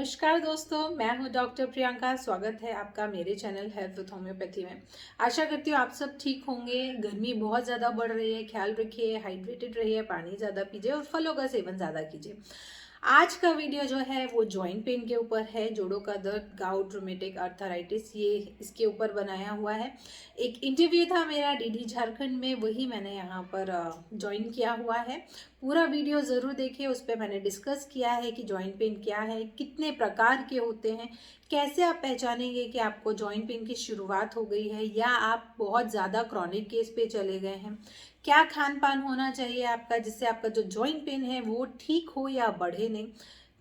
नमस्कार दोस्तों, मैं हूं डॉक्टर प्रियंका। स्वागत है आपका मेरे चैनल हेल्थ विद होम्योपैथी में। आशा करती हूँ आप सब ठीक होंगे। गर्मी बहुत ज़्यादा बढ़ रही है, ख्याल रखिए, हाइड्रेटेड रहिए, पानी ज़्यादा पीजिए और फलों का सेवन ज़्यादा कीजिए। आज का वीडियो जो है वो जॉइंट पेन के ऊपर है। जोड़ों का दर्द, गाउट, रूमेटिक आर्थराइटिस, ये इसके ऊपर बनाया हुआ है। एक इंटरव्यू था मेरा डीडी झारखंड में, वही मैंने यहाँ पर ज्वाइन किया हुआ है। पूरा वीडियो ज़रूर देखिए, उस पर मैंने डिस्कस किया है कि जॉइंट पेन क्या है, कितने प्रकार के होते हैं, कैसे आप पहचानेंगे कि आपको जॉइंट पेन की शुरुआत हो गई है या आप बहुत ज़्यादा क्रॉनिक केस पे चले गए हैं, क्या खान पान होना चाहिए आपका जिससे आपका जो जॉइंट पेन है वो ठीक हो या बढ़े नहीं,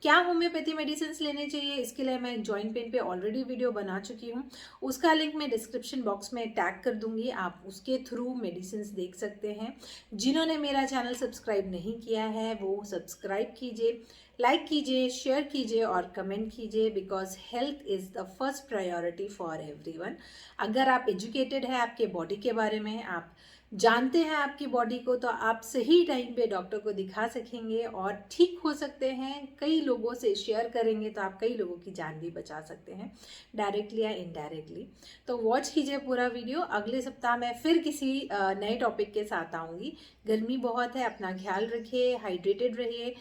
क्या होम्योपैथी मेडिसिन लेने चाहिए। इसके लिए मैं जॉइंट पेन पे ऑलरेडी वीडियो बना चुकी हूँ, उसका लिंक मैं डिस्क्रिप्शन बॉक्स में टैग कर दूंगी, आप उसके थ्रू मेडिसिन देख सकते हैं। जिन्होंने मेरा चैनल सब्सक्राइब नहीं किया है वो सब्सक्राइब कीजिए, लाइक कीजिए, शेयर कीजिए और कमेंट कीजिए, because health is the first priority for everyone. अगर आप एजुकेटेड हैं आपके बॉडी के बारे में, आप जानते हैं आपकी बॉडी को, तो आप सही टाइम पे डॉक्टर को दिखा सकेंगे और ठीक हो सकते हैं। कई लोगों से शेयर करेंगे तो आप कई लोगों की जान भी बचा सकते हैं, डायरेक्टली या इनडायरेक्टली। तो वॉच कीजिए पूरा वीडियो। अगले सप्ताह मैं फिर किसी नए टॉपिक के साथ आऊँगी। गर्मी बहुत है, अपना ख्याल रखिए, हाइड्रेटेड रहिए।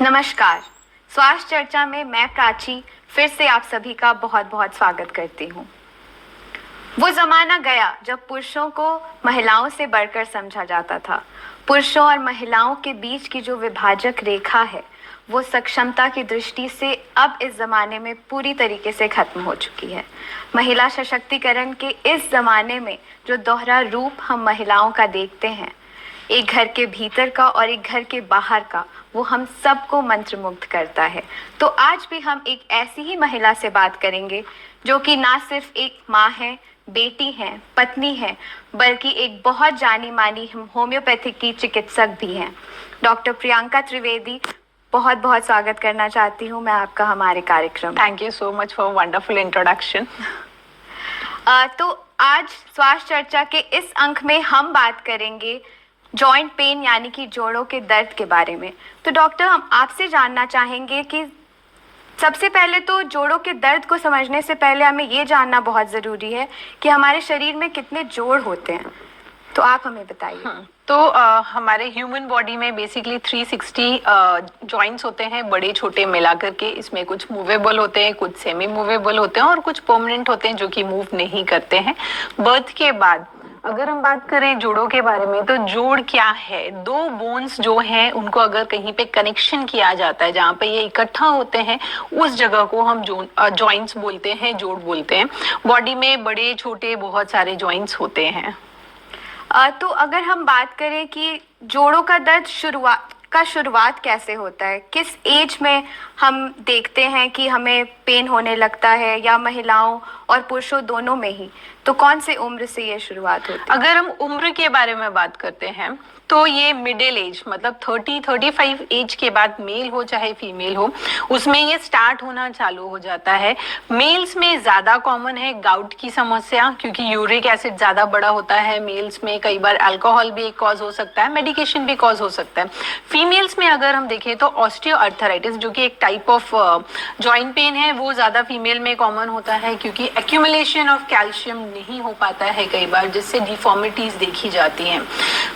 नमस्कार, स्वास्थ्य चर्चा में मैं प्राची फिर से आप सभी का बहुत बहुत स्वागत करती हूँ। वो जमाना गया जब पुरुषों को महिलाओं से बढ़कर समझा जाता था। पुरुषों और महिलाओं के बीच की जो विभाजक रेखा है वो सक्षमता की दृष्टि से अब इस जमाने में पूरी तरीके से खत्म हो चुकी है। महिला सशक्तिकरण के इस जमाने में जो दोहरा रूप हम महिलाओं का देखते हैं, एक घर के भीतर का और एक घर के बाहर का, वो हम सबको मंत्रमुग्ध करता है। तो आज भी हम एक ऐसी ही महिला से बात करेंगे जो कि ना सिर्फ एक माँ है, बेटी है, पत्नी है, बल्कि एक बहुत जानी मानी होम्योपैथिक की चिकित्सक भी हैं। डॉक्टर प्रियंका त्रिवेदी, बहुत बहुत स्वागत करना चाहती हूँ मैं आपका हमारे कार्यक्रम। Thank you so much for wonderful introduction. तो आज स्वास्थ्य चर्चा के इस अंक में हम बात करेंगे जॉइंट पेन यानी कि जोड़ों के दर्द के बारे में। तो डॉक्टर, हम आपसे जानना चाहेंगे कि सबसे पहले तो जोड़ों के दर्द को समझने से पहले हमें ये जानना बहुत ज़रूरी है कि हमारे शरीर में कितने जोड़ होते हैं, तो आप हमें बताइए। तो हमारे ह्यूमन बॉडी में बेसिकली 360 जॉइंट्स होते हैं, बड़े छोटे मिला करके। इसमें कुछ मूवेबल होते हैं, कुछ सेमी मूवेबल होते हैं और कुछ परमानेंट होते हैं जो कि मूव नहीं करते हैं। बर्थ के बाद अगर हम बात करें जोड़ों के बारे में, तो जोड़ क्या है? दो बोन्स जो हैं उनको अगर कहीं पे कनेक्शन किया जाता है, जहाँ पे ये इकट्ठा होते हैं, उस जगह को हम जॉइंट्स बोलते हैं, जोड़ बोलते हैं। बॉडी में बड़े छोटे बहुत सारे जॉइंट्स होते हैं। तो अगर हम बात करें कि जोड़ों का दर्द शुरुआत कैसे होता है, किस एज में हम देखते हैं कि हमें पेन होने लगता है, या महिलाओं और पुरुषों दोनों में ही, तो कौन से उम्र से ये शुरुआत होती है? अगर हम उम्र के बारे में बात करते हैं तो ये मिडिल एज, मतलब 30-35 एज के बाद, मेल हो चाहे फीमेल हो, उसमें ये स्टार्ट होना चालू हो जाता है। मेल्स में ज़्यादा कॉमन है गाउट की समस्या, क्योंकि यूरिक एसिड ज़्यादा बड़ा होता है मेल्स में। कई बार अल्कोहल भी एक कॉज हो सकता है, मेडिकेशन भी कॉज हो सकता है। फीमेल्स में अगर हम देखें तो ऑस्टियोआर्थराइटिस, जो कि एक टाइप ऑफ जॉइंट पेन है, वो ज़्यादा फीमेल में कॉमन होता है, क्योंकि एक्यूमुलेशन ऑफ कैल्शियम नहीं हो पाता है कई बार, जिससे डिफॉर्मिटीज देखी जाती हैं।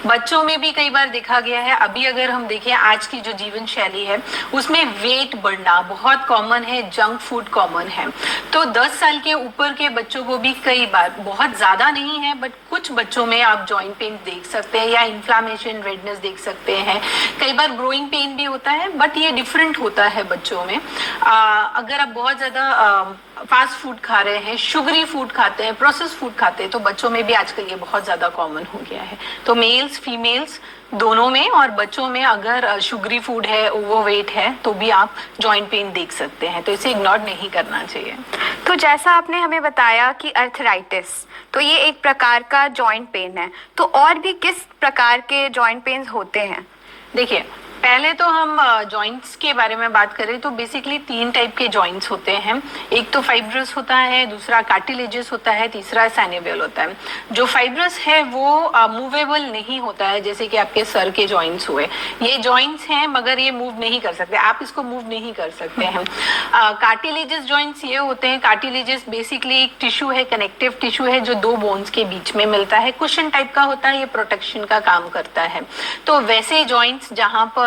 बच्चों में भी कई बार देखा गया है। अभी अगर हम देखें आज की जो जीवन शैली है उसमें वेट बढ़ना बहुत कॉमन है, जंक फूड कॉमन है। तो 10 साल के ऊपर के बच्चों को भी कई बार, बहुत ज्यादा नहीं है बट कुछ बच्चों में आप जॉइंट पेन देख सकते हैं, या इन्फ्लामेशन, रेडनेस देख सकते हैं। कई बार ग्रोइंग पेन भी होता है, बट ये डिफरेंट होता है बच्चों में। अगर आप बहुत ज्यादा फास्ट फूड खा रहे हैं, शुगरी फूड खाते हैं, प्रोसेस फूड खाते हैं, तो बच्चों में भी आजकल ये बहुत ज्यादा कॉमन हो गया है। तो मेल्स फीमेल्स दोनों में, और बच्चों में अगर शुगरी फूड है, ओवरवेट है, तो भी आप जॉइंट पेन देख सकते हैं। तो इसे इग्नोर नहीं करना चाहिए। तो जैसा आपने हमें बताया कि अर्थराइटिस, तो ये एक प्रकार का जॉइंट पेन है, तो और भी किस प्रकार के जॉइंट पेन्स होते हैं? देखिए, पहले तो हम जॉइंट्स के बारे में बात करें तो बेसिकली 3 टाइप के जॉइंट्स होते हैं। एक तो फाइब्रस होता है, दूसरा कार्टिलेजस होता है, तीसरा साइनोवियल होता है। जो फाइब्रस है वो मूवेबल नहीं होता है, जैसे कि आपके सर के जॉइंट्स हुए, ये जॉइंट्स हैं मगर ये मूव नहीं कर सकते, आप इसको मूव नहीं कर सकते हैं। कार्टिलेजस जॉइंट्स ये होते हैं, कार्टिलेजस बेसिकली एक टिश्यू है, कनेक्टिव टिश्यू है जो 2 बोन्स के बीच में मिलता है, कुशन टाइप का होता है, ये प्रोटेक्शन का काम करता है। तो वैसे जॉइंट्स जहां पर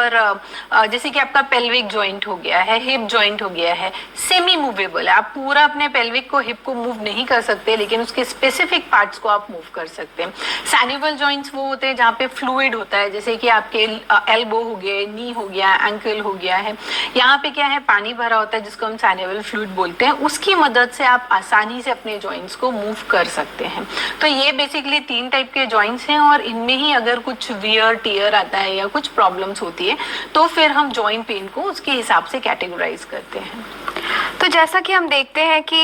जैसे कि आपका पेल्विक जॉइंट हो गया है, हिप जॉइंट हो गया है, सेमी मूवेबल है, आप पूरा अपने पेल्विक को, हिप को मूव नहीं कर सकते, लेकिन उसके स्पेसिफिक पार्ट्स को आप मूव कर सकते हैं। सैनिवल जॉइंट्स वो होते हैं जहाँ पे फ्लूइड होता है, जैसे कि आपके एल्बो हो गए, नी हो गया, एंकल हो गया है, यहाँ पे क्या है, पानी भरा होता है जिसको हम सैनिवल फ्लूइड बोलते हैं, उसकी मदद से आप आसानी से अपने जॉइंट्स को मूव कर सकते हैं। तो ये बेसिकली 3 टाइप के जॉइंट्स हैं और इनमें ही अगर कुछ वियर टियर आता है या कुछ प्रॉब्लम्स होती है तो फिर हम जॉइंट पेन को उसके हिसाब से कैटेगराइज करते हैं। तो जैसा कि हम देखते हैं कि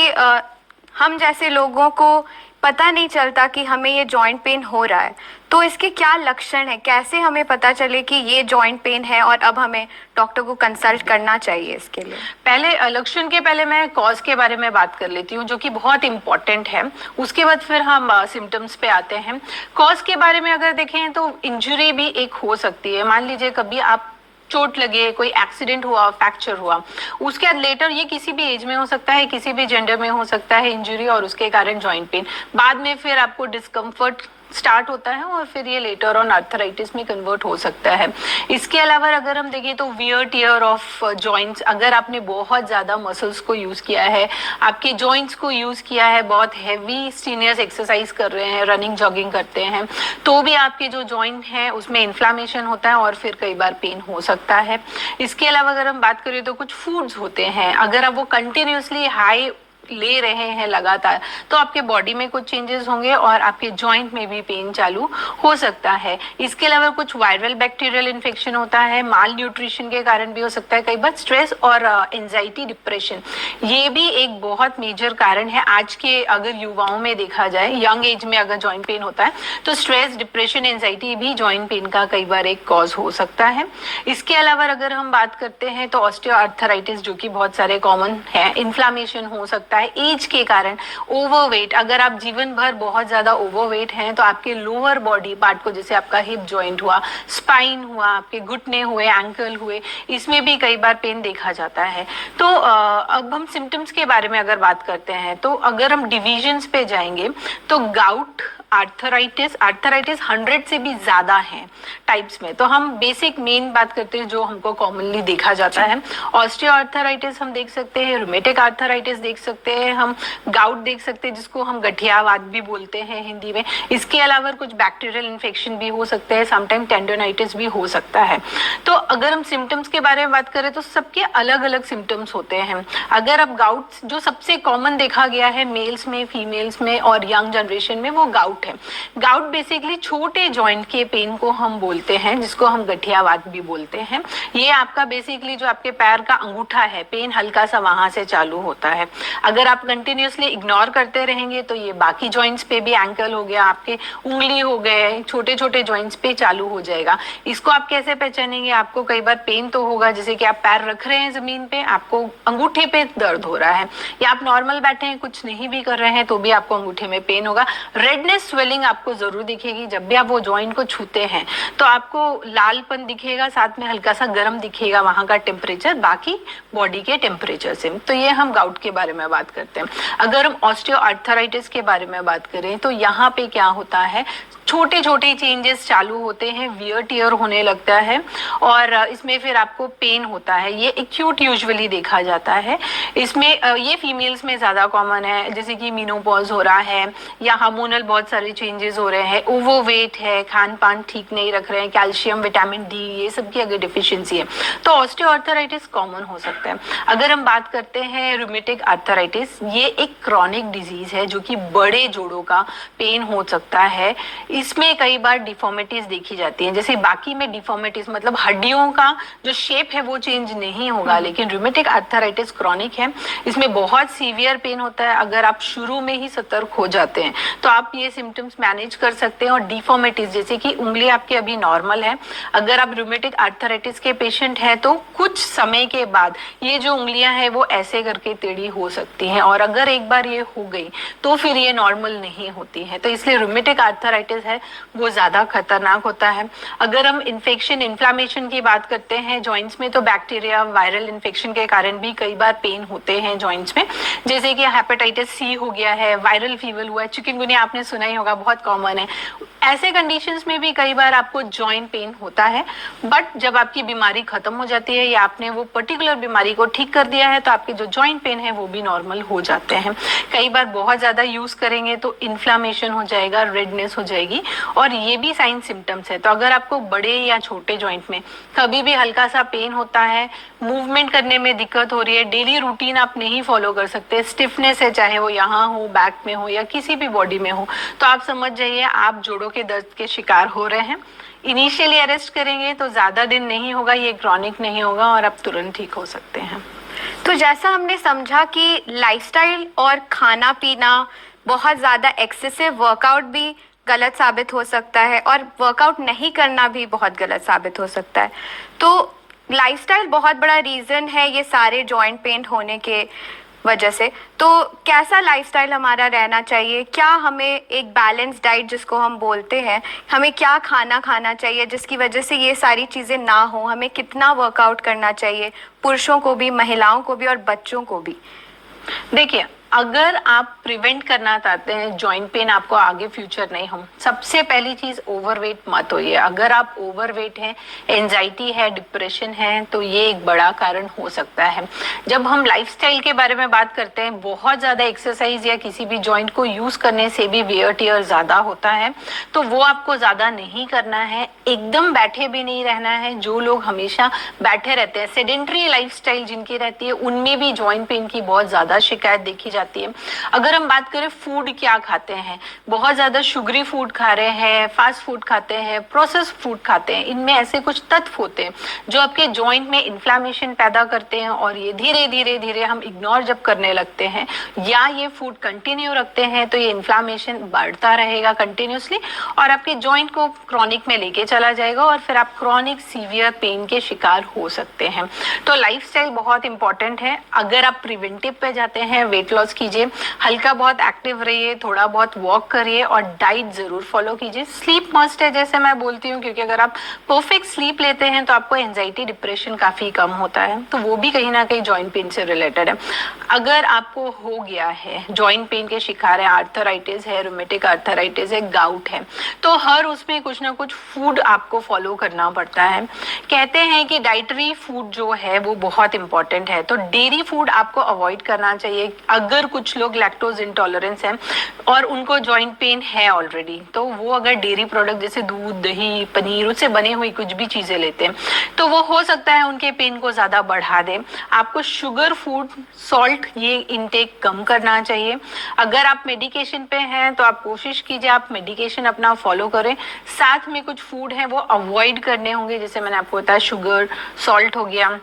हम जैसे लोगों को पता नहीं चलता कि हमें ये जॉइंट पेन हो रहा है, तो इसके क्या लक्षण है, कैसे हमें पता चले कि ये जॉइंट पेन है और अब हमें डॉक्टर को कंसल्ट करना चाहिए इसके लिए? पहले लक्षण के पहले मैं कॉज के बारे में बात कर लेती हूँ, जो कि बहुत इंपॉर्टेंट है, उसके बाद फिर हम सिम्टम्स पे आते हैं। कॉज के बारे में अगर देखें तो इंजरी भी एक हो सकती है। मान लीजिए कभी आप चोट लगे, कोई एक्सीडेंट हुआ, फ्रैक्चर हुआ, उसके बाद लेटर, ये किसी भी एज में हो सकता है, किसी भी जेंडर में हो सकता है इंजरी, और उसके कारण जॉइंट पेन, बाद में फिर आपको डिस्कम्फर्ट स्टार्ट होता है और फिर ये लेटर ऑन आर्थराइटिस में कन्वर्ट हो सकता है। इसके अलावा अगर हम देखें तो वियर टियर ऑफ जॉइंट्स, अगर आपने बहुत ज़्यादा मसल्स को यूज़ किया है, आपके जॉइंट्स को यूज़ किया है, बहुत हैवी स्ट्रीनियस एक्सरसाइज कर रहे हैं, रनिंग जॉगिंग करते हैं, तो भी आपके जो जॉइंट हैं उसमें इन्फ्लामेशन होता है और फिर कई बार पेन हो सकता है। इसके अलावा अगर हम बात करें तो कुछ फूड्स होते हैं, अगर आप वो कंटिन्यूसली हाई ले रहे हैं लगातार, तो आपके बॉडी में कुछ चेंजेस होंगे और आपके जॉइंट में भी पेन चालू हो सकता है। इसके अलावा कुछ वायरल बैक्टीरियल इन्फेक्शन होता है, माल न्यूट्रिशन के कारण भी हो सकता है, कई बार स्ट्रेस और एंजाइटी, डिप्रेशन, ये भी एक बहुत मेजर कारण है। आज के अगर युवाओं में देखा जाए, यंग एज में अगर जॉइंट पेन होता है तो स्ट्रेस, डिप्रेशन, एंजाइटी भी जॉइंट पेन का कई बार एक कॉज हो सकता है। इसके अलावा अगर हम बात करते हैं तो ऑस्टियोआर्थराइटिस, जो कि बहुत सारे कॉमन है, इन्फ्लामेशन हो सकता है एज के कारण, ओवरवेट, अगर आप जीवन भर बहुत ज्यादा ओवरवेट हैं तो आपके लोअर बॉडी पार्ट को, जैसे आपका हिप जॉइंट हुआ, स्पाइन हुआ, आपके घुटने हुए, एंकल हुए, इसमें भी कई बार पेन देखा जाता है। तो अब हम सिम्टम्स के बारे में अगर बात करते हैं तो अगर हम डिविजन्स पे जाएंगे तो गाउट, आर्थराइटिस 100 से भी ज्यादा हैं टाइप्स में। तो हम बेसिक मेन बात करते हैं जो हमको कॉमनली देखा जाता है। ऑस्टियोआर्थराइटिस हम देख सकते हैं, रूमेटिक आर्थराइटिस देख सकते हैं, हम गाउट देख सकते हैं जिसको हम गठियावात भी बोलते हैं हिंदी में। इसके अलावा कुछ बैक्टीरियल इन्फेक्शन भी हो सकते हैं, समटाइम टेंडोनाइटिस भी हो सकता है। तो अगर हम सिम्टम्स के बारे में बात करें तो सबके अलग अलग सिम्टम्स होते हैं। अगर आप गाउट, जो सबसे कॉमन देखा गया है मेल्स में, फीमेल्स में और यंग जनरेशन में, वो गाउट है। गाउट बेसिकली छोटे जॉइंट के पेन को हम बोलते हैं, जिसको हम गठियावात भी बोलते हैं। ये आपका बेसिकली जो आपके पैर का अंगूठा है, पेन हल्का सा वहां से चालू होता है। अगर आप कंटिन्यूसली इग्नोर करते रहेंगे तो ये बाकी जॉइंट्स पे भी, एंकल हो गया, आपके उंगली हो गए, छोटे छोटे जॉइंट्स पे चालू हो जाएगा। इसको आप कैसे पहचानेंगे? आपको कई बार पेन तो होगा, जैसे कि आप पैर रख रहे हैं जमीन पे, आपको अंगूठे पे दर्द हो रहा है, या आप नॉर्मल बैठे हैं, कुछ नहीं भी कर रहे हैं तो भी आपको अंगूठे में पेन होगा। रेडनेस, स्वेलिंग आपको जरूर दिखेगी जब भी आप वो जॉइंट को छूते हैं, तो आपको लालपन दिखेगा, साथ में हल्का सा गर्म दिखेगा वहां का टेम्परेचर बाकी बॉडी के टेम्परेचर से। तो ये हम गाउट के बारे में बात करते हैं। अगर हम ऑस्टियोआर्थराइटिस के बारे में बात करें तो यहाँ पे क्या होता है, छोटे छोटे चेंजेस चालू होते हैं, वियर टियर होने लगता है और इसमें फिर आपको पेन होता है। ये एक्यूट यूजुअली देखा जाता है। इसमें ये फीमेल्स में ज़्यादा कॉमन है, जैसे कि मेनोपॉज हो रहा है या हार्मोनल बहुत सारे चेंजेस हो रहे हैं, ओवरवेट है, खान पान ठीक नहीं रख रहे हैं, कैल्शियम, विटामिन डी, ये सब की अगर डिफिशियंसी है तो ऑस्टियोआर्थराइटिस कॉमन हो सकता है। अगर हम बात करते हैं रूमेटिक आर्थराइटिस, ये एक क्रॉनिक डिजीज है जो कि बड़े जोड़ों का पेन हो सकता है। इसमें कई बार डिफॉर्मिटीज देखी जाती हैं। जैसे बाकी में डिफॉर्मिटीज मतलब हड्डियों का जो शेप है वो चेंज नहीं होगा, लेकिन रूमेटिक आर्थराइटिस क्रॉनिक है, इसमें बहुत सीवियर पेन होता है। अगर आप शुरू में ही सतर्क हो जाते हैं तो आप ये सिम्टम्स मैनेज कर सकते हैं। और डिफॉर्मिटीज जैसे कि उंगली आपकी अभी नॉर्मल है, अगर आप रूमेटिक आर्थराइटिस के पेशेंट हैं तो कुछ समय के बाद ये जो उंगलियां हैं वो ऐसे करके टेढ़ी हो सकती हैं, और अगर एक बार ये हो गई तो फिर ये नॉर्मल नहीं होती है। तो इसलिए रूमेटिक आर्थराइटिस है वो ज्यादा खतरनाक होता है। अगर हम इन्फेक्शन इन्फ्लामेशन की बात करते हैं जॉइंट्स में, तो बैक्टीरिया वायरल इन्फेक्शन के कारण भी कई बार पेन होते हैं जॉइंट्स में, जैसे कि हेपेटाइटिस सी हो गया है, वायरल फीवर हुआ है, चिकनगुनिया आपने सुना ही होगा, बहुत कॉमन है। ऐसे कंडीशंस में भी कई बार आपको जॉइंट पेन होता है, बट जब आपकी बीमारी खत्म हो जाती है या आपने वो पर्टिकुलर बीमारी को ठीक कर दिया है तो आपके जो जॉइंट पेन है वो भी नॉर्मल हो जाते हैं। कई बार बहुत ज्यादा यूज करेंगे तो इन्फ्लामेशन हो जाएगा, रेडनेस हो जाएगी, और ये भी साइन सिम्टम्स है। तो अगर आपको बड़े या छोटे जॉइंट में कभी भी हल्का सा पेन होता है, मूवमेंट करने में दिक्कत हो रही है, डेली रूटीन आप नहीं फॉलो कर सकते, स्टिफनेस है, चाहे वो यहाँ हो, बैक में हो या किसी भी बॉडी में हो, तो आप समझ जाइए आप जोड़ों के दर्द के शिकार हो रहे हैं। इनिशियली अरेस्ट करेंगे तो ज्यादा दिन नहीं होगा, ये क्रॉनिक नहीं होगा और आप तुरंत ठीक हो सकते हैं। तो जैसा हमने समझा कि लाइफस्टाइल और खाना पीना, बहुत ज़्यादा एक्सेसिव वर्कआउट भी गलत साबित हो सकता है और वर्कआउट नहीं करना भी बहुत गलत साबित हो सकता है। तो लाइफस्टाइल बहुत बड़ा रीज़न है ये सारे जॉइंट पेन होने के वजह से। तो कैसा लाइफस्टाइल हमारा रहना चाहिए? क्या हमें एक बैलेंस डाइट जिसको हम बोलते हैं, हमें क्या खाना खाना चाहिए जिसकी वजह से ये सारी चीज़ें ना हो? हमें कितना वर्कआउट करना चाहिए, पुरुषों को भी, महिलाओं को भी और बच्चों को भी? देखिए, अगर आप प्रिवेंट करना चाहते हैं जॉइंट पेन आपको आगे फ्यूचर नहीं हो, सबसे पहली चीज ओवरवेट मत होइए। अगर आप ओवरवेट हैं, एंजाइटी है, डिप्रेशन है, तो ये एक बड़ा कारण हो सकता है। जब हम लाइफस्टाइल के बारे में बात करते हैं, बहुत ज्यादा एक्सरसाइज या किसी भी जॉइंट को यूज करने से भी वेयर टियर ज्यादा होता है, तो वो आपको ज्यादा नहीं करना है। एकदम बैठे भी नहीं रहना है। जो लोग हमेशा बैठे रहते हैं, सेडेंटरी लाइफस्टाइल जिनकी रहती है, उनमें भी जॉइंट पेन की बहुत ज्यादा शिकायत देखी जाती है। अगर हम बात करें फूड क्या खाते हैं, बहुत ज्यादा शुगरी फूड खा रहे हैं, फास्ट फूड खाते हैं, प्रोसेस्ड फूड खाते हैं, इनमें ऐसे कुछ तत्व होते हैं जो आपके जॉइंट में इन्फ्लामेशन पैदा करते हैं, और ये धीरे धीरे धीरे हम इग्नोर जब करने लगते हैं या ये फूड कंटिन्यू रखते हैं तो ये इन्फ्लामेशन बढ़ता रहेगा कंटिन्यूसली और आपके जॉइंट को क्रॉनिक में लेके चला जाएगा और फिर आप क्रॉनिक सीवियर पेन के शिकार हो सकते हैं। तो लाइफस्टाइल बहुत इंपॉर्टेंट है। अगर आप प्रिवेंटिव पे जाते हैं, वेट लॉस कीजिए, हल्का बहुत एक्टिव रहिए, थोड़ा बहुत वॉक करिए और डाइट जरूर फॉलो कीजिए। स्लीप मस्ट है जैसे मैं बोलती हूँ, क्योंकि अगर आप परफेक्ट स्लीप लेते हैं तो आपको एंजाइटी डिप्रेशन काफी कम होता है, तो वो भी कहीं ना कहीं जॉइंट पेन से रिलेटेड है। अगर आपको हो गया है, जॉइंट पेन के शिकार है, आर्थराइटिस है, रूमेटिक आर्थराइटिस है, गाउट है, तो हर उसमें कुछ ना कुछ फूड आपको फॉलो करना पड़ता है। कहते हैं कि डाइटरी फूड जो है वो बहुत इंपॉर्टेंट है, तो डेयरी फूड आपको अवॉइड करना चाहिए। अगर कुछ लोग लैक्टोज इंटॉलरेंस है और उनको जॉइंट पेन है ऑलरेडी, तो वो अगर डेयरी प्रोडक्ट जैसे दूध, दही, पनीर, उससे बनी हुई कुछ भी चीजें लेते हैं तो वो हो सकता है उनके पेन को ज्यादा बढ़ा दे। आपको शुगर, फूड, सॉल्ट ये इनटेक कम करना चाहिए। अगर आप मेडिकेशन पे हैं तो आप कोशिश कीजिए आप मेडिकेशन अपना फॉलो करें, साथ में कुछ फूड है वो अवॉइड करने होंगे, जैसे मैंने आपको बताया शुगर, सॉल्ट हो गया,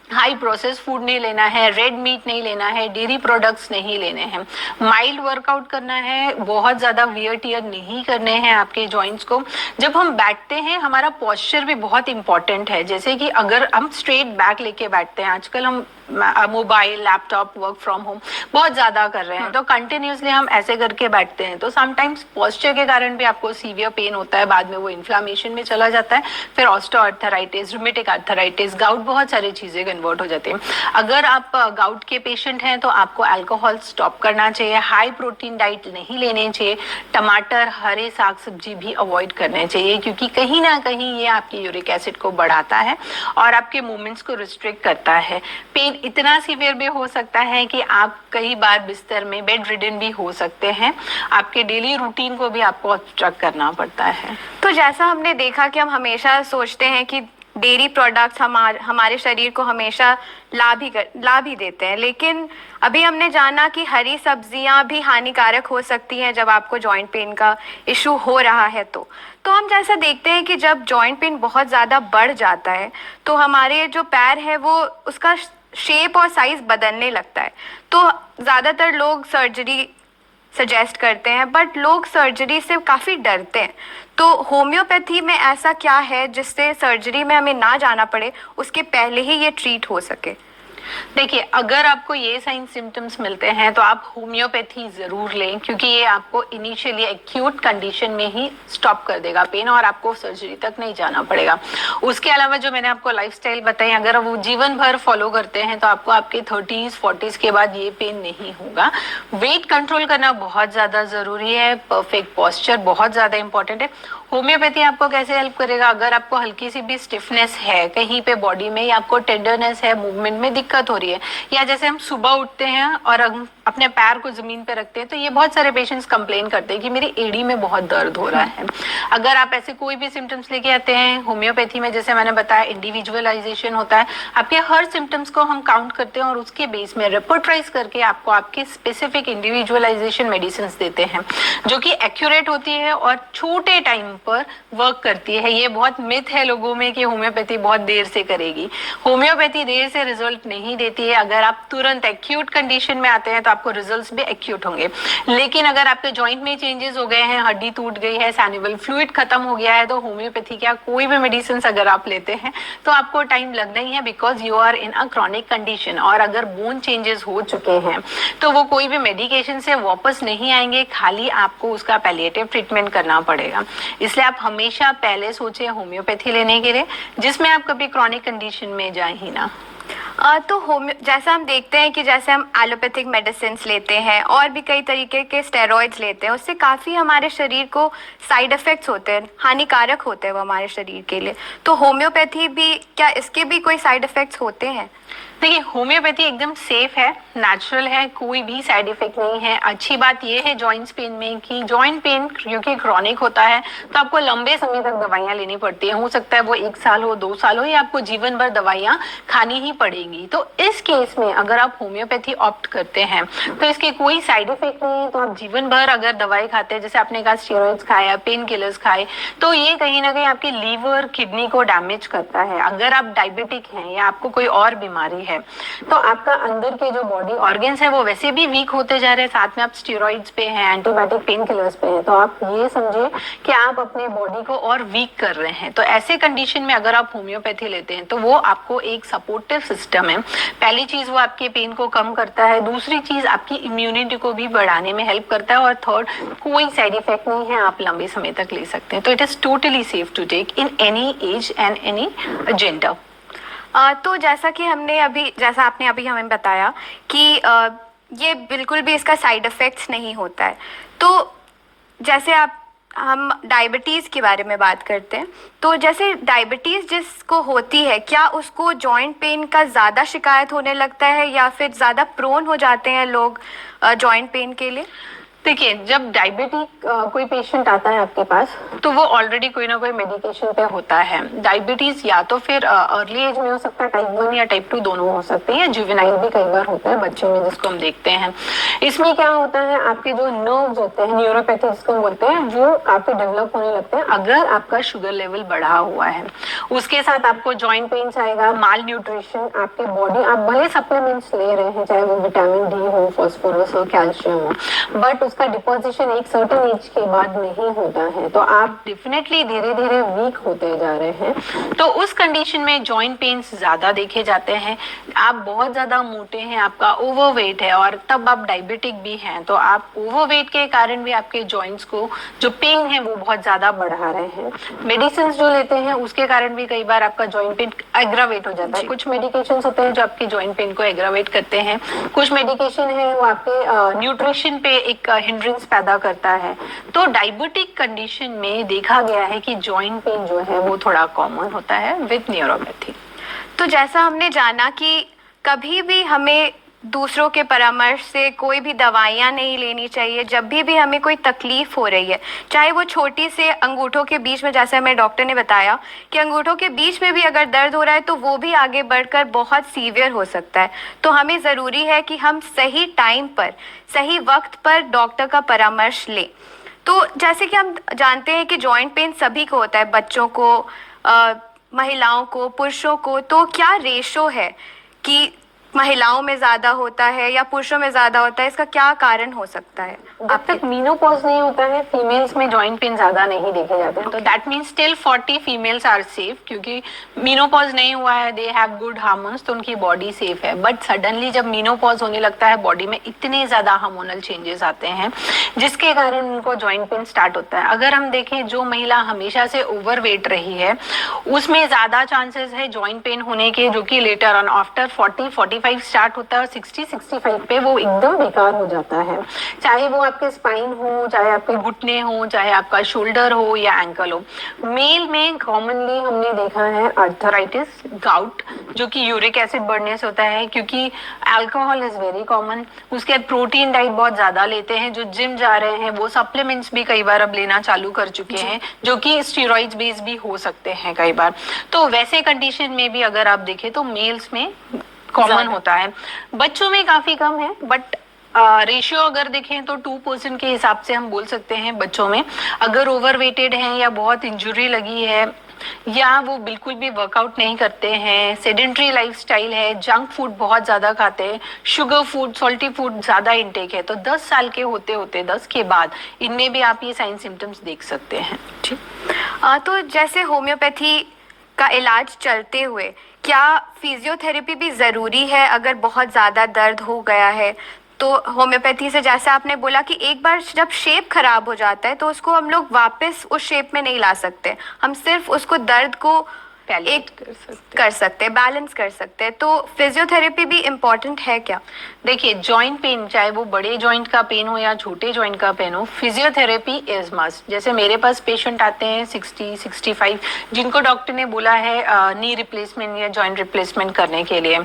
हाई प्रोसेस फूड नहीं लेना है, रेड मीट नहीं लेना है, डेयरी प्रोडक्ट्स नहीं लेने हैं, माइल्ड वर्कआउट करना है, बहुत ज्यादा वियर टियर नहीं करने हैं आपके जॉइंट्स को। जब हम बैठते हैं हमारा पोस्चर भी बहुत इंपॉर्टेंट है, जैसे कि अगर हम स्ट्रेट बैक लेके बैठते हैं, आजकल हम mobile, laptop, work from home बहुत ज्यादा कर रहे हैं, तो कंटिन्यूसली हम ऐसे करके बैठते हैं, तो समटाइम्स पोस्चर के कारण भी आपको सीवियर पेन होता है, बाद में वो इन्फ्लामेशन में चला जाता है, फिर ऑस्टियोआर्थराइटिस, रूमेटिक आर्थराइटिस, गाउट, बहुत सारी चीजें कन्वर्ट हो जाती हैं। अगर आप गाउट के पेशेंट हैं तो आपको अल्कोहल स्टॉप करना चाहिए, हाई प्रोटीन डाइट नहीं लेने चाहिए, टमाटर, हरे साग सब्जी भी अवॉइड करने चाहिए, क्योंकि कहीं ना कहीं ये आपकी यूरिक एसिड को बढ़ाता है और आपके मूवमेंट्स को रिस्ट्रिक्ट करता है। पेन इतना सीवियर भी हो सकता है कि आप कई बार बिस्तर में बेड रिडन भी हो सकते हैं, आपके डेली रूटीन को भी आपको ऑब्स्ट्रक्ट करना पड़ता है। तो जैसा हमने देखा कि हम हमेशा सोचते हैं कि डेयरी प्रोडक्ट्स हमारे शरीर को हमेशा लाभ ही देते हैं, लेकिन अभी हमने जाना कि हरी सब्जियां भी हानिकारक हो सकती हैं जब आपको जॉइंट पेन का इशू हो रहा है। तो हम जैसा देखते हैं कि जब जॉइंट पेन बहुत ज़्यादा बढ़ जाता है तो हमारे जो पैर है वो उसका शेप और साइज़ बदलने लगता है। तो ज़्यादातर लोग सर्जरी सजेस्ट करते हैं, बट लोग सर्जरी से काफ़ी डरते हैं। तो होम्योपैथी में ऐसा क्या है जिससे सर्जरी में हमें ना जाना पड़े, उसके पहले ही ये ट्रीट हो सके? देखिए, अगर आपको ये साइन सिम्टम्स मिलते हैं तो आप होम्योपैथी जरूर लें, क्योंकि ये आपको इनिशियली एक्यूट कंडीशन में ही स्टॉप कर देगा पेन और आपको सर्जरी तक नहीं जाना पड़ेगा। उसके अलावा जो मैंने आपको लाइफस्टाइल बताई, अगर वो जीवन भर फॉलो करते हैं तो आपको आपके 30s 40s के बाद ये पेन नहीं होगा। वेट कंट्रोल करना बहुत ज़्यादा ज़रूरी है, परफेक्ट पॉस्चर बहुत ज़्यादा इंपॉर्टेंट है। होम्योपैथी आपको कैसे हेल्प करेगा? अगर आपको हल्की सी भी स्टिफनेस है कहीं पे बॉडी में, या आपको टेंडरनेस है, मूवमेंट में दिक्कत हो रही है, या जैसे हम सुबह उठते हैं और हम अपने पैर को जमीन पे रखते हैं, तो ये बहुत सारे पेशेंट्स कंप्लेन करते हैं कि मेरी एड़ी में बहुत दर्द हो रहा है। अगर आप ऐसे कोई भी सिम्टम्स लेके आते हैं, होम्योपैथी में जैसे मैंने बताया इंडिविजुअलाइजेशन होता है, आपके हर सिम्टम्स को हम काउंट करते हैं और उसके बेस में रिपोर्टराइज करके आपको आपके स्पेसिफिक इंडिविजुअलाइजेशन मेडिसिन देते हैं, जो कि एक्यूरेट होती है और छोटे टाइम पर वर्क करती है। ये बहुत मिथ है लोगों में कि होम्योपैथी बहुत देर से करेगी। होम्योपैथी देर से रिजल्ट नहीं देती है। अगर आप तुरंत एक्यूट कंडीशन में आते हैं तो आपको रिजल्ट्स भी एक्यूट होंगे, लेकिन अगर आपके जॉइंट में चेंजेस हो गए हैं, हड्डी टूट गई है, सैनिवल फ्लूइड खत्म हो गया है, तो होम्योपैथी क्या कोई भी मेडिसिन अगर आप लेते हैं तो आपको टाइम लगना ही है, because you are in a chronic condition. और अगर बोन चेंजेस हो चुके हैं तो वो कोई भी मेडिकेशन से वापस नहीं आएंगे, खाली आपको उसका पैलिएटिव ट्रीटमेंट करना पड़ेगा। इसलिए आप हमेशा पहले सोचें होम्योपैथी लेने के लिए, जिसमें आप कभी क्रॉनिक कंडीशन में जाए ही ना। तो जैसा हम देखते हैं कि जैसे हम एलोपैथिक मेडिसिन लेते हैं और भी कई तरीके के स्टेरॉइड्स लेते हैं, उससे काफ़ी हमारे शरीर को साइड इफ़ेक्ट्स होते हैं, हानिकारक होते हैं वो हमारे शरीर के लिए। तो होम्योपैथी भी, क्या इसके भी कोई साइड इफ़ेक्ट्स होते हैं? देखिए, होम्योपैथी एकदम सेफ है, नेचुरल है, कोई भी साइड इफेक्ट नहीं है। अच्छी बात यह है जॉइंट्स पेन में कि जॉइंट पेन क्योंकि क्रॉनिक होता है तो आपको लंबे समय तक दवाइयाँ लेनी पड़ती है। हो सकता है वो 1 साल हो, 2 साल हो, या आपको जीवन भर दवाइयाँ खानी ही पड़ेंगी। तो इस केस में अगर आप होम्योपैथी ऑप्ट करते हैं तो इसके कोई साइड इफेक्ट नहीं है, तो आप जीवन भर अगर दवाई खाते हैं, जैसे आपने कहा स्टेरॉइड्स खाया, पेन किलर्स खाए, तो ये कहीं ना कहीं आपके लीवर किडनी को डैमेज करता है। अगर आप डायबिटिक हैं या आपको कोई और बीमारी है तो आपका अंदर के जो बॉडी ऑर्गन्स है वो वैसे भी वीक होते जा रहे हैं, साथ में आप स्टेरॉइड्स पे हैं, एंटीबायोटिक पेन किलर्स पे हैं, तो आप ये समझिए कि आप अपने बॉडी को और वीक कर रहे हैं। तो ऐसे कंडीशन में अगर आप होम्योपैथी लेते हैं तो वो आपको एक सपोर्टिव सिस्टम है। पहली चीज वो आपके पेन को कम करता है, दूसरी चीज आपकी इम्यूनिटी को भी बढ़ाने में हेल्प करता है, और थर्ड कोई साइड इफेक्ट नहीं है, आप लंबे समय तक ले सकते हैं। तो it is totally safe to take in any age and any gender. तो जैसा आपने अभी हमें बताया कि ये बिल्कुल भी इसका साइड इफ़ेक्ट्स नहीं होता है। तो जैसे हम डायबिटीज़ के बारे में बात करते हैं, तो जैसे डायबिटीज़ जिसको होती है, क्या उसको जॉइंट पेन का ज़्यादा शिकायत होने लगता है या फिर ज़्यादा प्रोन हो जाते हैं लोग जॉइंट पेन के लिए? देखिए, जब डायबिटिक कोई पेशेंट आता है आपके पास तो वो ऑलरेडी कोई ना कोई मेडिकेशन पे होता है। डायबिटीज या तो फिर अर्ली एज में हो सकता है, टाइप 1 या टाइप 2 दोनों हो सकते हैं, या जुवेनाइल भी कई बार होता है बच्चों में, जिसको हम देखते हैं। इसमें क्या होता है, आपके जो नर्व्स होते हैं, न्यूरोपैथी जिसको बोलते हैं, वो काफी डेवलप होने लगते हैं अगर आपका शुगर लेवल बढ़ा हुआ है। उसके साथ आपको जॉइंट पेन आएगा, माल न्यूट्रिशन, आपके बॉडी, आप भले सप्लीमेंट्स ले रहे हैं, चाहे वो विटामिन डी हो, फॉस्फोरस हो, कैल्शियम हो, बट उसका डिपोजिशन एक सर्टेन एज के बाद नहीं होता है, तो आप डेफिनेटली धीरे धीरे वीक होते जा रहे हैं। तो उस कंडीशन में जॉइंट पेन्स ज्यादा देखे जाते हैं। आप बहुत ज्यादा मोटे हैं, आपका ओवरवेट है, और तब आप डायबिटिक भी हैं, तो आप ओवरवेट के कारण भी आपके जॉइंट्स को जो पेन है वो बहुत ज्यादा बढ़ा रहे हैं। मेडिसिन जो लेते हैं उसके कारण भी कई बार आपका जॉइंट पेन एग्रावेट हो जाता है। कुछ मेडिकेशन होते हैं जो आपके जॉइंट पेन को एग्रावेट करते हैं, कुछ मेडिकेशन है वो आपके न्यूट्रिशन पे एक हिंड्रेंस पैदा करता है। तो डायबिटिक कंडीशन में देखा गया है कि जॉइंट पेन जो है वो थोड़ा कॉमन होता है विद न्यूरोपैथी। तो जैसा हमने जाना कि कभी भी हमें दूसरों के परामर्श से कोई भी दवाइयाँ नहीं लेनी चाहिए। जब भी हमें कोई तकलीफ हो रही है, चाहे वो छोटी से अंगूठों के बीच में, जैसे हमें डॉक्टर ने बताया कि अंगूठों के बीच में भी अगर दर्द हो रहा है तो वो भी आगे बढ़कर बहुत सीवियर हो सकता है। तो हमें ज़रूरी है कि हम सही टाइम पर, सही वक्त पर डॉक्टर का परामर्श लें। तो जैसे कि हम जानते हैं कि जॉइंट पेन सभी को होता है, बच्चों को, महिलाओं को, पुरुषों को। तो क्या रेशो है कि महिलाओं में ज़्यादा होता है या पुरुषों में ज़्यादा होता है? इसका क्या कारण हो सकता है? जब तक मीनोपॉज नहीं होता है फीमेल्स में जॉइंट पेन ज्यादा नहीं देखे जाते हैं। तो that means till 40 females are safe, क्योंकि मीनोपॉज नहीं हुआ है, दे हैव गुड हार्मोन्स, तो उनकी बॉडी सेफ है। बट सडनली जब मीनोपॉज होने लगता है बॉडी में इतने ज्यादा हार्मोनल चेंजेस आते हैं जिसके कारण उनको जॉइंट पेन स्टार्ट होता है। अगर हम देखें जो महिला हमेशा से ओवरवेट रही है उसमें ज्यादा चांसेस है जॉइंट पेन होने के, जो कि लेटर ऑन आफ्टर 40-45 स्टार्ट होता है और 60-65 पे वो एकदम बेकार हो जाता है। चाहे वो आपके स्पाइन हो, चाहे आपके घुटने हो, चाहे आपका शोल्डर हो या एंकल हो। मेल में कॉमनली हमने देखा है आर्थराइटिस, गाउट, जो कि यूरिक एसिड बढ़ने से होता है, क्योंकि अल्कोहल इज वेरी कॉमन। उसके बाद प्रोटीन डाइट बहुत ज्यादा लेते हैं, जो जिम जा रहे हैं वो सप्लीमेंट्स भी कई बार अब लेना चालू कर चुके हैं, जो कि स्टेरॉइड्स बेस्ड भी हो सकते हैं कई बार। तो वैसे कंडीशन में भी अगर आप देखें तो मेल्स में कॉमन होता है, बच्चों में काफी कम है। बट रेशियो अगर देखें तो 2% के हिसाब से हम बोल सकते हैं बच्चों में। अगर ओवरवेटेड हैं या बहुत इंजुरी लगी है या वो बिल्कुल भी वर्कआउट नहीं करते हैं, सेडेंट्री लाइफस्टाइल है, जंक फूड बहुत ज़्यादा खाते हैं, शुगर फूड, सॉल्टी फूड ज़्यादा इंटेक है, तो 10 साल के होते होते 10 के बाद इनमें भी आप ये साइन सिम्टम्स देख सकते हैं। ठीक। तो जैसे होम्योपैथी का इलाज चलते हुए क्या फिजियोथेरेपी भी ज़रूरी है? अगर बहुत ज़्यादा दर्द हो गया है तो होम्योपैथी से, जैसे आपने बोला कि एक बार जब शेप खराब हो जाता है तो उसको हम लोग वापस उस शेप में नहीं ला सकते, हम सिर्फ उसको दर्द को कर सकते हैं, बैलेंस कर सकते हैं। तो फिजियोथेरेपी भी इम्पोर्टेंट है क्या? देखिए, जॉइंट पेन चाहे वो बड़े जॉइंट का पेन हो या छोटे जॉइंट का पेन हो, फिजियोथेरेपी इज मस्ट। जैसे मेरे पास पेशेंट आते हैं 60-65 जिनको डॉक्टर ने बोला है नी रिप्लेसमेंट या जॉइंट रिप्लेसमेंट करने के लिए,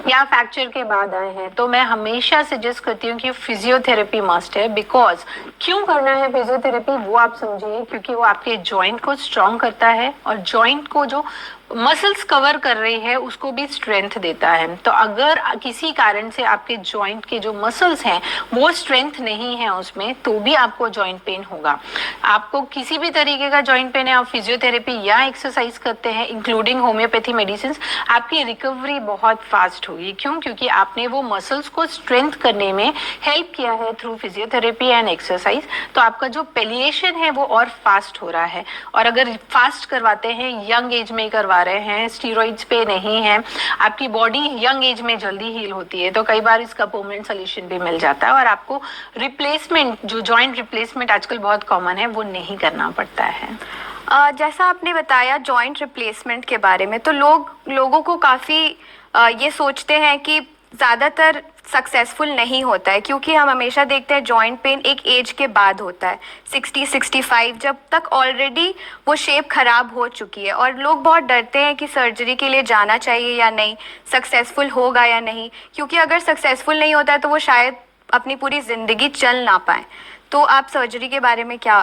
या फ्रैक्चर के बाद आए हैं, तो मैं हमेशा सजेस्ट करती हूँ कि फिजियोथेरेपी मस्ट है। बिकॉज क्यों करना है फिजियोथेरेपी वो आप समझिए, क्योंकि वो आपके जॉइंट को स्ट्रॉन्ग करता है और जॉइंट को जो मसल्स कवर कर रही है उसको भी स्ट्रेंथ देता है। तो अगर किसी कारण से आपके जॉइंट के जो मसल्स हैं वो स्ट्रेंथ नहीं है उसमें, तो भी आपको जॉइंट पेन होगा। आपको किसी भी तरीके का जॉइंट पेन है, आप फिजियोथेरेपी या एक्सरसाइज करते हैं इंक्लूडिंग होम्योपैथी मेडिसिन, आपकी रिकवरी बहुत फास्ट होगी। क्यों? क्योंकि आपने वो मसल्स को स्ट्रेंथ करने में हेल्प किया है थ्रू फिजियोथेरेपी एंड एक्सरसाइज। तो आपका जो पेलिएशन है वो और फास्ट हो रहा है। और अगर फास्ट करवाते हैं, यंग एज में करवा रहे हैं, स्टीरॉइड्स पे नहीं है, आपकी बॉडी यंग एज में जल्दी हील होती है, तो कई बार इसका परमानेंट सोल्यूशन भी मिल जाता है और आपको रिप्लेसमेंट, जो जॉइंट रिप्लेसमेंट आजकल बहुत कॉमन है, वो नहीं करना पड़ता है। जैसा आपने बताया जॉइंट रिप्लेसमेंट के बारे में, तो लोगों को काफ़ी ये सोचते हैं कि ज़्यादातर सक्सेसफुल नहीं होता है, क्योंकि हम हमेशा देखते हैं जॉइंट पेन एक एज के बाद होता है, 60-65, जब तक ऑलरेडी वो शेप खराब हो चुकी है। और लोग बहुत डरते हैं कि सर्जरी के लिए जाना चाहिए या नहीं, सक्सेसफुल होगा या नहीं, क्योंकि अगर सक्सेसफुल नहीं होता है तो वो शायद अपनी पूरी ज़िंदगी चल ना पाए। तो आप सर्जरी के बारे में क्या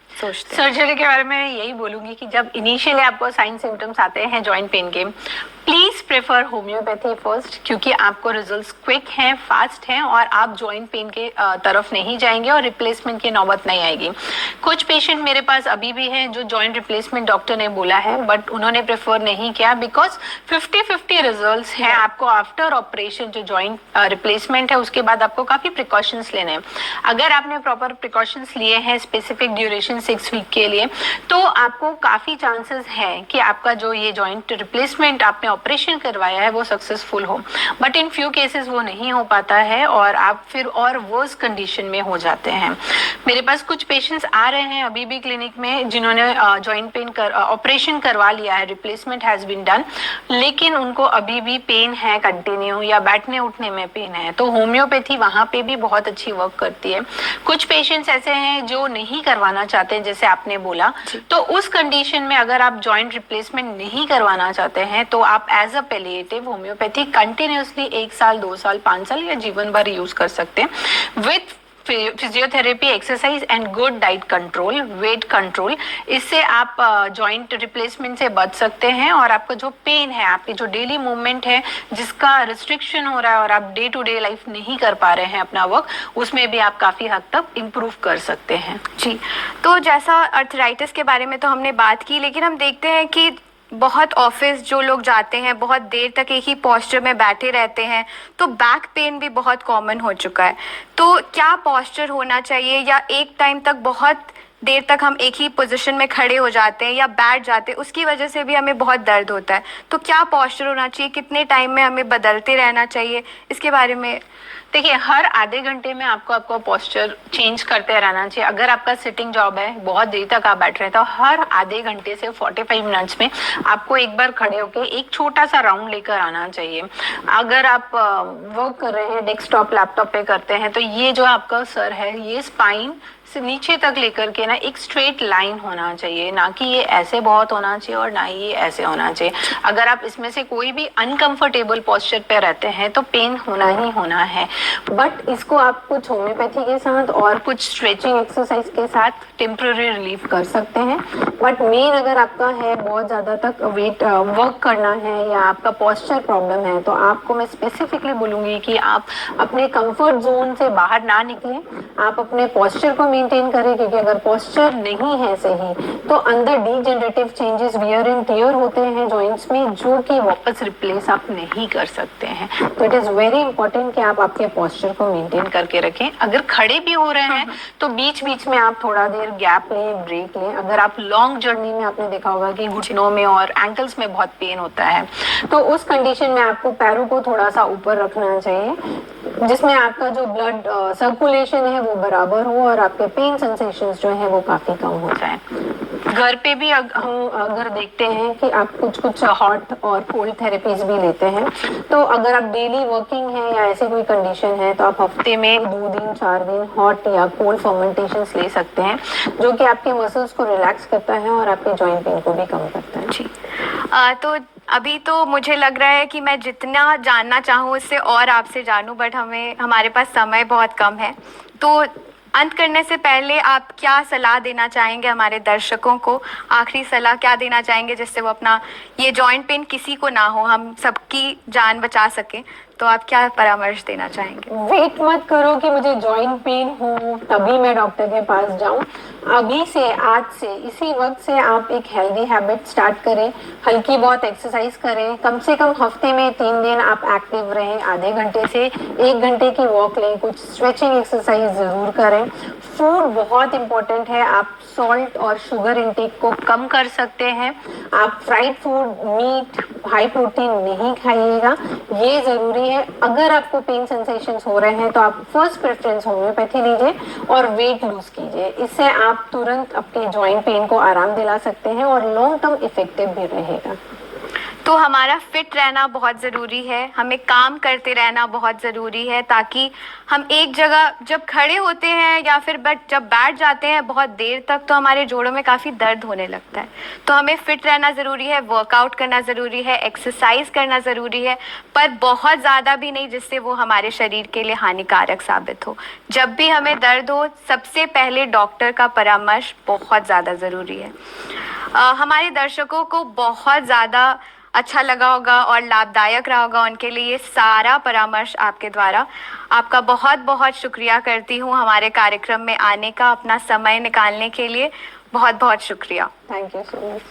सोचते हैं? सर्जरी के बारे में यही बोलूंगी कि जब इनिशियली आपको साइन सिम्टम्स आते हैं जॉइंट पेन के, प्लीज प्रेफर होम्योपैथी फर्स्ट, क्योंकि आपको रिजल्ट्स क्विक हैं, फास्ट हैं और आप जॉइंट पेन के तरफ नहीं जाएंगे और रिप्लेसमेंट की नौबत नहीं आएगी। कुछ पेशेंट मेरे पास अभी भी हैं जो जॉइंट रिप्लेसमेंट डॉक्टर ने बोला है बट उन्होंने प्रेफर नहीं किया, बिकॉज 50-50 रिजल्ट्स हैं। आपको आफ्टर ऑपरेशन जो जॉइंट रिप्लेसमेंट है उसके बाद आपको काफ़ी प्रिकॉशंस लेने हैं। अगर आपने प्रॉपर प्रिकॉशंस लिए हैं स्पेसिफिक ड्यूरेशन 6 वीक के लिए, तो आपको काफ़ी चांसेस हैं कि आपका जो ये जॉइंट रिप्लेसमेंट आपने ऑपरेशन करवाया है वो सक्सेसफुल हो। बट इन फ्यू केसेस वो नहीं हो पाता है और आप फिर और वर्स कंडीशन में हो जाते हैं। मेरे पास कुछ पेशेंट्स आ रहे हैं अभी भी क्लिनिक में जिन्होंने जॉइंट पेन ऑपरेशन करवा लिया है, रिप्लेसमेंट हैज़ बीन डन, लेकिन उनको अभी भी पेन है कंटिन्यू या बैठने उठने में पेन है। तो होम्योपैथी वहाँ पे भी बहुत अच्छी वर्क करती है। कुछ पेशेंट्स ऐसे हैं जो नहीं करवाना चाहते हैं, जैसे आपने बोला, तो उस कंडीशन में अगर आप जॉइंट रिप्लेसमेंट नहीं करवाना चाहते हैं तो आप as as a palliative homeopathy continuously 1 साल 2 साल 5 साल या जीवन भर यूज कर सकते हैं with physiotherapy, exercise and good diet control, weight control. इससे आप जॉइंट रिप्लेसमेंट से बच सकते हैं और आपका जो पेन है, आपकी जो डेली मूवमेंट है जिसका रिस्ट्रिक्शन हो रहा है और आप डे टू डे लाइफ नहीं कर पा रहे हैं अपना वर्क, उसमें भी आप काफ़ी हद तक इम्प्रूव कर सकते हैं। जी, तो जैसा अर्थराइटिस के बारे में तो हमने बात की, लेकिन हम देखते हैं कि बहुत ऑफिस जो लोग जाते हैं बहुत देर तक एक ही पोस्चर में बैठे रहते हैं, तो बैक पेन भी बहुत कॉमन हो चुका है। तो क्या पोस्चर होना चाहिए, या एक टाइम तक बहुत देर तक हम एक ही पोजीशन में खड़े हो जाते हैं या बैठ जाते हैं, उसकी वजह से भी हमें बहुत दर्द होता है। तो क्या पोस्चर होना चाहिए, कितने टाइम में हमें बदलते रहना चाहिए, इसके बारे में? देखिए, हर आधे घंटे में आपको आपका पोस्चर चेंज करते रहना चाहिए। अगर आपका सिटिंग जॉब है, बहुत देर तक आप बैठ रहे हैं, तो हर आधे घंटे से 45 मिनट्स में आपको एक बार खड़े होकर एक छोटा सा राउंड लेकर आना चाहिए। अगर आप वर्क कर रहे हैं, डेस्कटॉप लैपटॉप पे करते हैं, तो ये जो आपका सर है, ये स्पाइन से नीचे तक लेकर के ना एक स्ट्रेट लाइन होना चाहिए, ना कि ये ऐसे बहुत होना चाहिए और ना ही ये ऐसे होना चाहिए। अगर आप इसमें से कोई भी अनकंफर्टेबल पोस्चर पे रहते हैं तो पेन होना ही होना है, बट इसको आप कुछ होम्योपैथी के साथ और कुछ स्ट्रेचिंग एक्सरसाइज के साथ टेम्पररी रिलीफ कर सकते हैं। बट मेन अगर आपका है बहुत ज़्यादा तक वेट वर्क करना है या आपका पोस्चर प्रॉब्लम है, तो आपको मैं स्पेसिफिकली बोलूँगी कि आप अपने कंफर्ट जोन से बाहर ना निकलें, आप अपने पोस्चर को मेंटेन करें, क्योंकि अगर पोस्चर नहीं है सही तो अंदर degenerative changes, wear and tear होते हैं जॉइंट्स में, जो कि वापस रिप्लेस आप नहीं कर सकते हैं। तो इट इज़ वेरी इंपॉर्टेंट कि आप आपके पोस्चर को मेंटेन करके रखें। अगर खड़े भी हो रहे हैं तो बीच बीच में आप थोड़ा देर गैप लें, ब्रेक लें। अगर आप लॉन्ग जर्नी में, आपने देखा होगा कि घुटनों में और एंकल्स में बहुत पेन होता है, तो उस कंडीशन में आपको पैरों को थोड़ा सा ऊपर रखना चाहिए, जिसमें आपका जो ब्लड सर्कुलेशन है वो बराबर हो और आपके पेन सेंसेशंस जो है वो काफ़ी कम हो जाए। घर पे भी हम अगर देखते हैं कि आप कुछ हॉट और कोल्ड थेरेपीज भी लेते हैं, तो अगर आप डेली वर्किंग है या ऐसी कोई कंडीशन है, तो आप हफ्ते में 2 दिन 4 दिन हॉट या कोल्ड फर्मेंटेशंस ले सकते हैं, जो कि आपके मसल्स को रिलैक्स करता है और आपके जॉइंट पेन को भी कम करता है। जी, तो अभी तो मुझे लग रहा है कि मैं जितना जानना चाहूँ उससे और आपसे जानूँ, बट हमारे पास समय बहुत कम है। तो अंत करने से पहले आप क्या सलाह देना चाहेंगे हमारे दर्शकों को? आखिरी सलाह क्या देना चाहेंगे जिससे वो अपना ये जॉइंट पेन किसी को ना हो, हम सबकी जान बचा सकें? तो आप क्या परामर्श देना चाहेंगे? वेट मत करो कि मुझे जॉइंट पेन हो तभी मैं डॉक्टर के पास जाऊं। अभी से, आज से, इसी वक्त से आप एक हेल्दी हैबिट स्टार्ट करें, हल्की बहुत एक्सरसाइज करें, कम से कम हफ्ते में 3 दिन आप एक्टिव रहें, आधे घंटे से 1 घंटे की वॉक लें, कुछ स्ट्रेचिंग एक्सरसाइज ज़रूर करें। फूड बहुत इंपॉर्टेंट है, आप सॉल्ट और शुगर इंटेक को कम कर सकते हैं। आप fried food, meat, high protein नहीं खाइएगा, ये ज़रूरी है। अगर आपको पेन सेंसेशंस हो रहे हैं तो आप फर्स्ट प्रेफरेंस होम्योपैथी लीजिए और वेट लूज कीजिए। इससे आप तुरंत अपने जॉइंट पेन को आराम दिला सकते हैं और लॉन्ग टर्म इफेक्टिव भी रहेगा। तो हमारा फिट रहना बहुत ज़रूरी है, हमें काम करते रहना बहुत ज़रूरी है, ताकि हम एक जगह जब खड़े होते हैं या फिर जब बैठ जाते हैं बहुत देर तक, तो हमारे जोड़ों में काफ़ी दर्द होने लगता है। तो हमें फिट रहना ज़रूरी है, वर्कआउट करना ज़रूरी है, एक्सरसाइज करना ज़रूरी है, पर बहुत ज़्यादा भी नहीं जिससे वो हमारे शरीर के लिए हानिकारक साबित हो। जब भी हमें दर्द हो, सबसे पहले डॉक्टर का परामर्श बहुत ज़्यादा ज़रूरी है। हमारे दर्शकों को बहुत ज़्यादा अच्छा लगा होगा और लाभदायक रहा होगा उनके लिए ये सारा परामर्श आपके द्वारा। आपका बहुत बहुत शुक्रिया करती हूँ हमारे कार्यक्रम में आने का, अपना समय निकालने के लिए बहुत बहुत शुक्रिया। Thank you so much.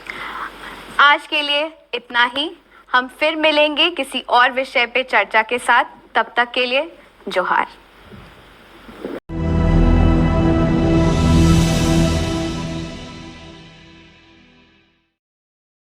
आज के लिए इतना ही, हम फिर मिलेंगे किसी और विषय पे चर्चा के साथ। तब तक के लिए जोहार।